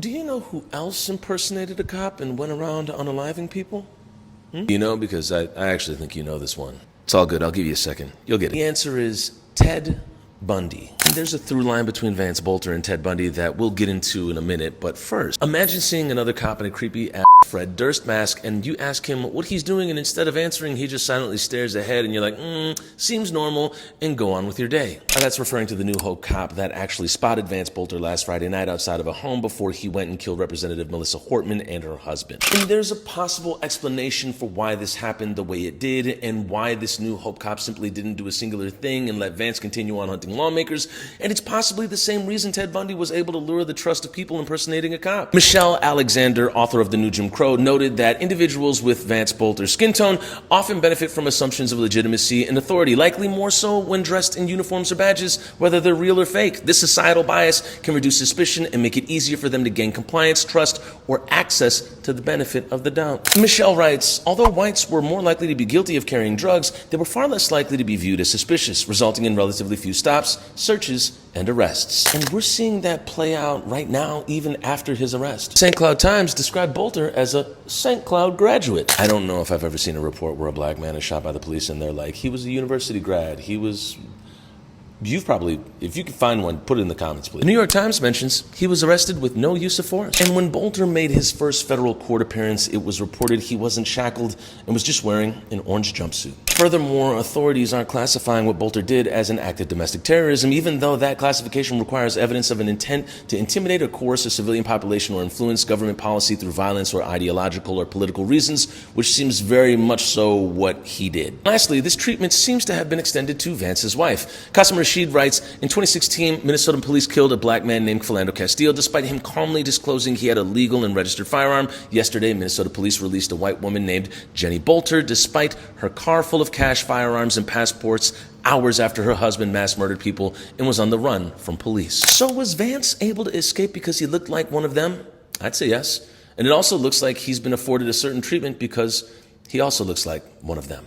Do you know who else impersonated a cop and went around unaliving people? You know, because I actually think you know this one. It's all good. I'll give you a second. You'll get it. The answer is Ted Bundy. And there's a through line between Vance Boelter and Ted Bundy that we'll get into in a minute, but first, imagine seeing another cop in a creepy ass Fred Durst mask, and you ask him what he's doing, and instead of answering, he just silently stares ahead, and you're like, seems normal, and go on with your day. Now, that's referring to the New Hope cop that actually spotted Vance Boelter last Friday night outside of a home before he went and killed Representative Melissa Hortman and her husband. And there's a possible explanation for why this happened the way it did, and why this New Hope cop simply didn't do a singular thing and let Vance continue on hunting lawmakers, and it's possibly the same reason Ted Bundy was able to lure the trust of people impersonating a cop. Michelle Alexander, author of The New Jim Crow, noted that individuals with Vance Boelter's skin tone often benefit from assumptions of legitimacy and authority, likely more so when dressed in uniforms or badges, whether they're real or fake. This societal bias can reduce suspicion and make it easier for them to gain compliance, trust, or access to the benefit of the doubt. Michelle writes, although whites were more likely to be guilty of carrying drugs, they were far less likely to be viewed as suspicious, resulting in relatively few stops, searches, and arrests. And we're seeing that play out right now, even after his arrest. St. Cloud Times described Boelter as a St. Cloud graduate. I don't know if I've ever seen a report where a black man is shot by the police and they're like, he was a university grad, You've probably, if you can find one, put it in the comments, please. The New York Times mentions he was arrested with no use of force. And when Boelter made his first federal court appearance, it was reported he wasn't shackled and was just wearing an orange jumpsuit. Furthermore, authorities aren't classifying what Boelter did as an act of domestic terrorism, even though that classification requires evidence of an intent to intimidate or coerce a civilian population or influence government policy through violence or ideological or political reasons, which seems very much so what he did. Lastly, this treatment seems to have been extended to Vance's wife. Qasim Rashid writes, in 2016, Minnesota police killed a black man named Philando Castile, despite him calmly disclosing he had a legal and registered firearm. Yesterday, Minnesota police released a white woman named Jenny Boelter, despite her car full of cash, firearms, and passports, hours after her husband mass murdered people and was on the run from police. So was Vance able to escape because he looked like one of them? I'd say yes. And it also looks like he's been afforded a certain treatment because he also looks like one of them.